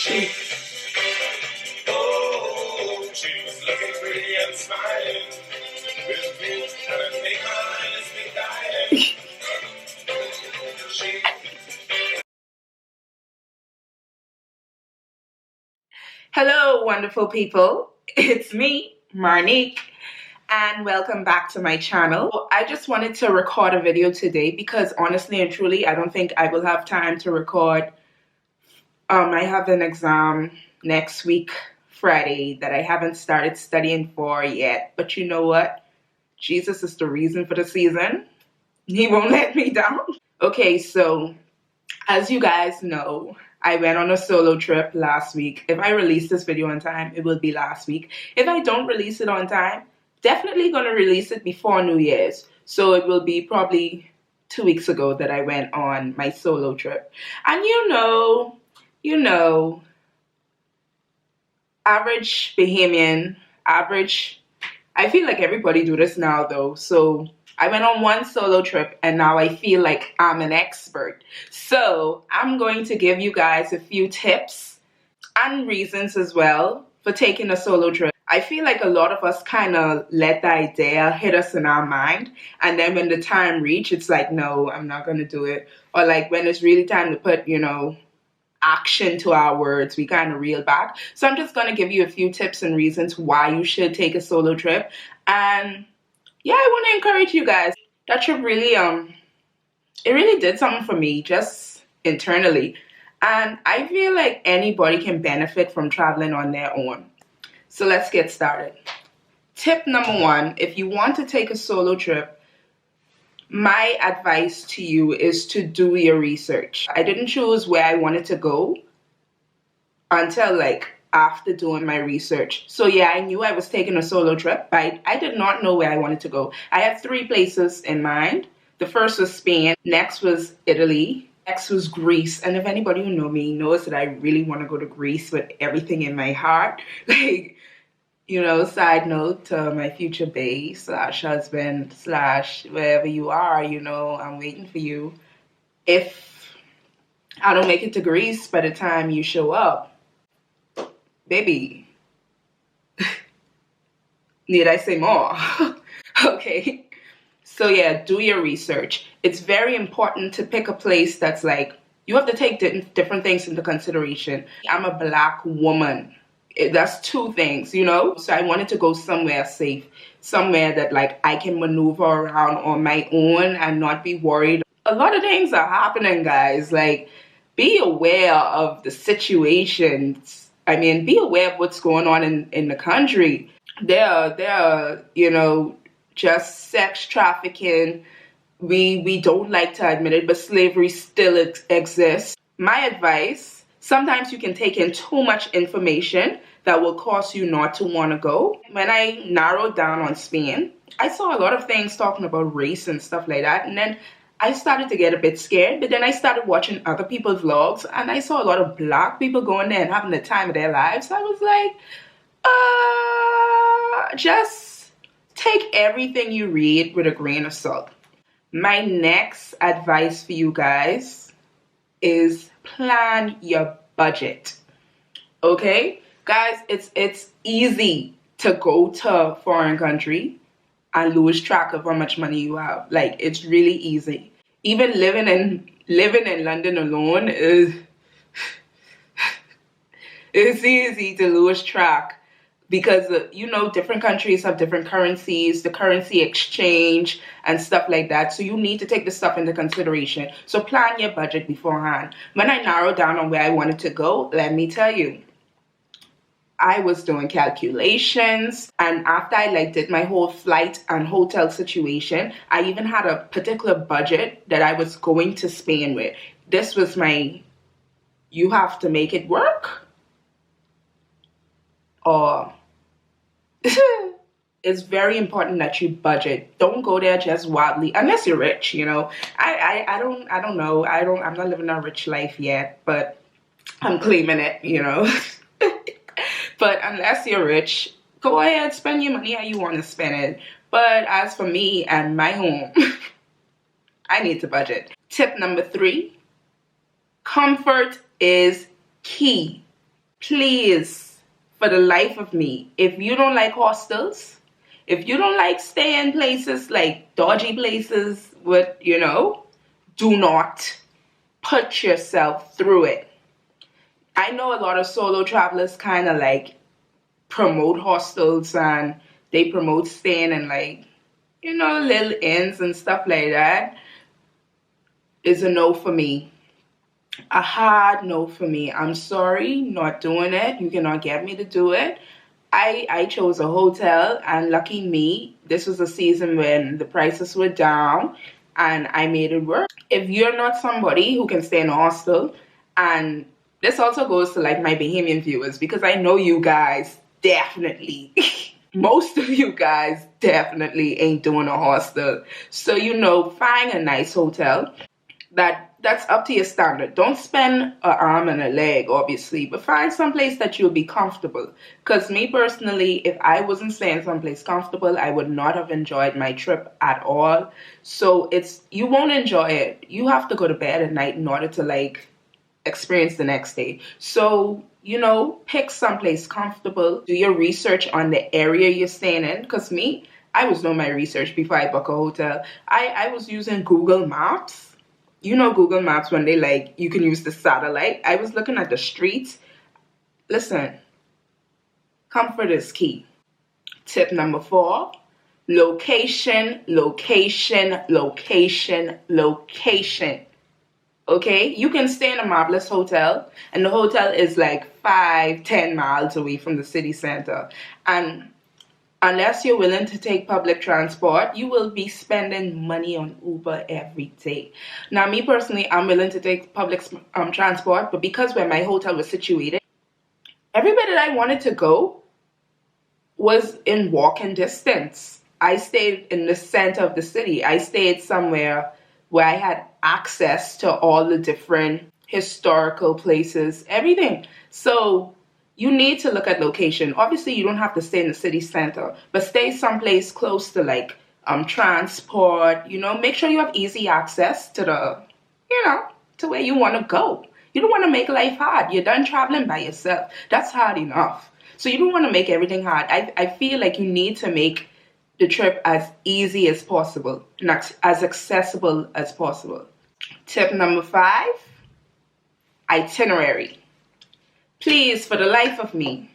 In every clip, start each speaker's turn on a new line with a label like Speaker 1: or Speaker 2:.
Speaker 1: She, oh, she was looking pretty and smiling. With you, and I think my eyes be dying. She. Hello, wonderful people. It's me, Marnique, and welcome back to my channel. I just wanted to record a video today because honestly and truly, I don't think I will have time to record. I have an exam next week, Friday, that I haven't started studying for yet. But you know what? Jesus is the reason for the season. He won't let me down. Okay, so as you guys know, I went on a solo trip last week. If I release this video on time, it will be last week. If I don't release it on time, definitely going to release it before New Year's. So it will be probably 2 weeks ago that I went on my solo trip. And you know, average Bahamian, I feel like everybody do this now though. So I went on one solo trip and now I feel like I'm an expert. So I'm going to give you guys a few tips and reasons as well for taking a solo trip. I feel like a lot of us kind of let the idea hit us in our mind, and then when the time reaches, it's like, no, I'm not going to do it. Or like when it's really time to put, action to our words, we kind of reel back. So I'm just going to give you a few tips and reasons why you should take a solo trip. And yeah, I want to encourage you guys. That trip really, it really did something for me just internally. And I feel like anybody can benefit from traveling on their own. So let's get started. Tip number one, if you want to take a solo trip, my advice to you is to do your research. I didn't choose where I wanted to go until like after doing my research. So yeah, I knew I was taking a solo trip, but I did not know where I wanted to go. I had 3 places in mind. The first was Spain, next was Italy, next was Greece. And if anybody who know me knows that I really want to go to Greece with everything in my heart. Like, side note to my future bae / husband / wherever you are, I'm waiting for you. If I don't make it to Greece by the time you show up, baby, need I say more? Okay. So yeah, do your research. It's very important to pick a place that's like, you have to take different things into consideration. I'm a Black woman. That's 2 things, So I wanted to go somewhere safe, somewhere that like I can maneuver around on my own and not be worried. A lot of things are happening, guys. Like, be aware of the situations. I mean, be aware of what's going on in the country. There are, just sex trafficking. We don't like to admit it, but slavery still exists. My advice, sometimes you can take in too much information that will cause you not to want to go. When I narrowed down on Spain, I saw a lot of things talking about race and stuff like that. And then I started to get a bit scared. But then I started watching other people's vlogs. And I saw a lot of Black people going there and having the time of their lives. I was like, just take everything you read with a grain of salt. My next advice for you guys is plan your budget. Okay? Guys, it's easy to go to a foreign country and lose track of how much money you have. Like, it's really easy. Even living in London alone is it's easy to lose track because different countries have different currencies, the currency exchange and stuff like that. So you need to take this stuff into consideration. So plan your budget beforehand. When I narrowed down on where I wanted to go, let me tell you, I was doing calculations, and after I did my whole flight and hotel situation, I even had a particular budget that I was going to Spain with. This was you have to make it work, or it's very important that you budget. Don't go there just wildly, unless you're rich, I don't know. I'm not living a rich life yet, but I'm claiming it, But unless you're rich, go ahead, spend your money how you want to spend it. But as for me and my home, I need to budget. Tip number 3, comfort is key. Please, for the life of me, if you don't like hostels, if you don't like staying places like dodgy places with, do not put yourself through it. I know a lot of solo travelers kind of like promote hostels, and they promote staying in like, little inns and stuff like that. Is a no for me. A hard no for me. I'm sorry, not doing it. You cannot get me to do it. I chose a hotel, and lucky me, this was a season when the prices were down and I made it work. If you're not somebody who can stay in a hostel, and this also goes to like my Bahamian viewers, because I know you guys definitely, most of you guys definitely ain't doing a hostel. So, find a nice hotel that's up to your standard. Don't spend an arm and a leg, obviously, but find someplace that you'll be comfortable. Because me personally, if I wasn't staying someplace comfortable, I would not have enjoyed my trip at all. So you won't enjoy it. You have to go to bed at night in order to like experience the next day. So, pick someplace comfortable. Do your research on the area you're staying in. Because I was doing my research before I book a hotel. I was using Google Maps. Google Maps, when they you can use the satellite. I was looking at the streets. Listen, comfort is key. Tip number 4, location, location, location, location. Okay, you can stay in a marvelous hotel, and the hotel is like 5-10 miles away from the city center. And unless you're willing to take public transport, you will be spending money on Uber every day. Now, me personally, I'm willing to take public transport, but because where my hotel was situated, everywhere that I wanted to go was in walking distance. I stayed in the center of the city. I stayed somewhere where I had access to all the different historical places, everything. So you need to look at location. Obviously, you don't have to stay in the city center, but stay someplace close to like transport. Make sure you have easy access to to where you want to go. You don't want to make life hard. You're done traveling by yourself. That's hard enough. So you don't want to make everything hard. I feel like you need to make the trip as easy as possible and as accessible as possible. Tip number 5, itinerary. Please, for the life of me,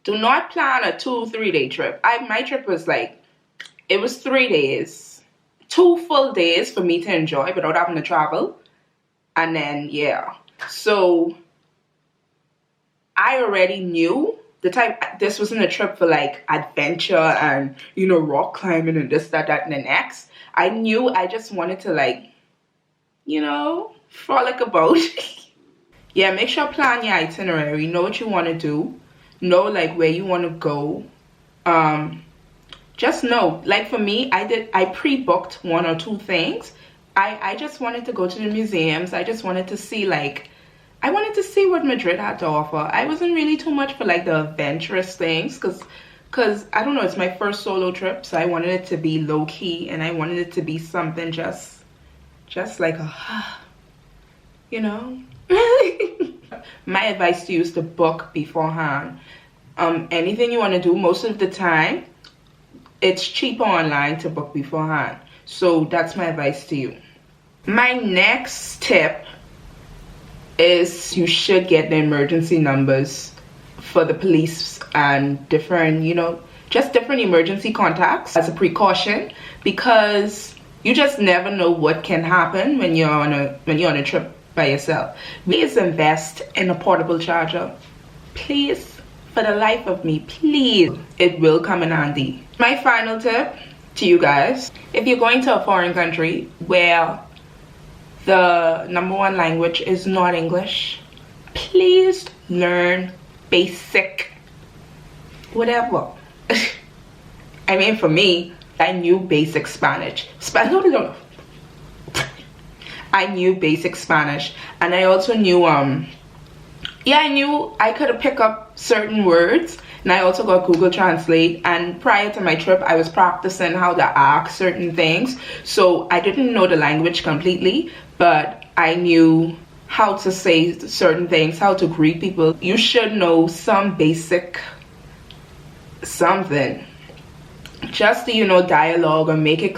Speaker 1: do not plan a 2-3 day trip. My trip was it was 3 days, 2 full days for me to enjoy without having to travel. And then, so I already knew this wasn't a trip for adventure and, rock climbing and this, that, and the next. I knew I just wanted to frolic about. Yeah, make sure plan your itinerary. Know what you want to do. Know where you want to go. Just know. For me, I pre-booked 1 or 2 things. I just wanted to go to the museums. I just wanted to see I wanted to see what Madrid had to offer. I wasn't really too much for the adventurous things because I don't know, it's my first solo trip, so I wanted it to be low key, and I wanted it to be something just like My advice to you is to book beforehand. Anything you want to do, most of the time, it's cheaper online to book beforehand. So that's my advice to you. My next tip is you should get the emergency numbers for the police and different, just different emergency contacts as a precaution, because you just never know what can happen when you're on a trip by yourself. Please invest in a portable charger. Please, for the life of me, please. It will come in handy. My final tip to you guys, if you're going to a foreign country where the #1 language is not English, please learn basic whatever. I mean, for me, I knew basic Spanish. I knew basic Spanish, and I also knew I knew I could pick up certain words, and I also got Google Translate. And prior to my trip, I was practicing how to ask certain things, so I didn't know the language completely, but I knew how to say certain things, how to greet people. You should know some basic something, just to, you know, dialogue, or make it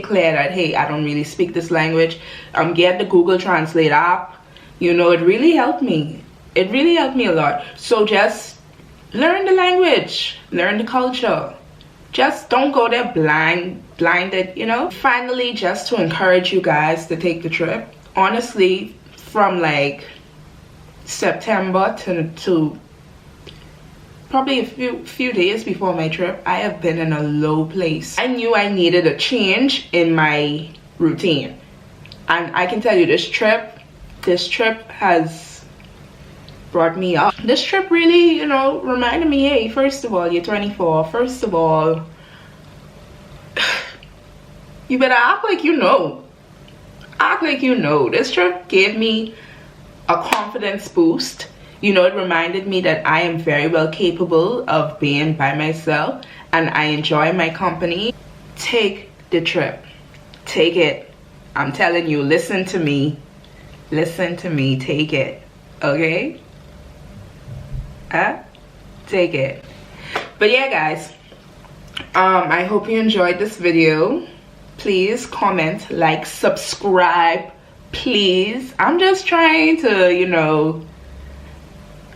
Speaker 1: clear that, hey, I don't really speak this language. Get the Google Translate app. You know, it really helped me. It really helped me a lot. So just learn the language, learn the culture. Just don't go there blinded, you know. Finally, just to encourage you guys to take the trip. Honestly, from like September to probably a few days before my trip, I have been in a low place. I knew I needed a change in my routine, and I can tell you, this trip has brought me up. This trip really, you know, reminded me, hey, first of all, you're 24. First of all, you better act like you know. Act like you know. This trip gave me a confidence boost. You know, it reminded me that I am very well capable of being by myself, and I enjoy my company. Take the trip. Take it. I'm telling you, listen to me. Listen to me. Take it. Okay? Take it. But yeah, guys, I hope you enjoyed this video. Please comment, like, subscribe, please. I'm just trying to, you know,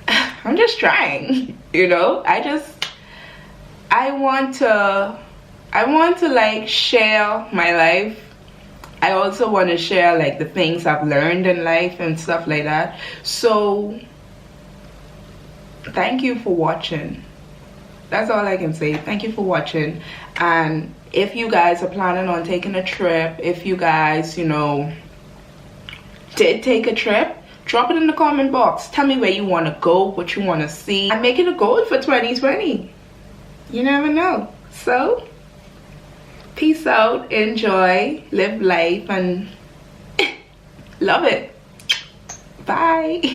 Speaker 1: I'm just trying, you know. I want to like share my life. I also want to share like the things I've learned in life and stuff like that. So thank you for watching. That's all I can say. Thank you for watching. And if you guys are planning on taking a trip, if you guys, you know, did take a trip, drop it in the comment box. Tell me where you want to go, what you want to see. I'm making a goal for 2020. You never know. So peace out, enjoy, live life, and love it. Bye.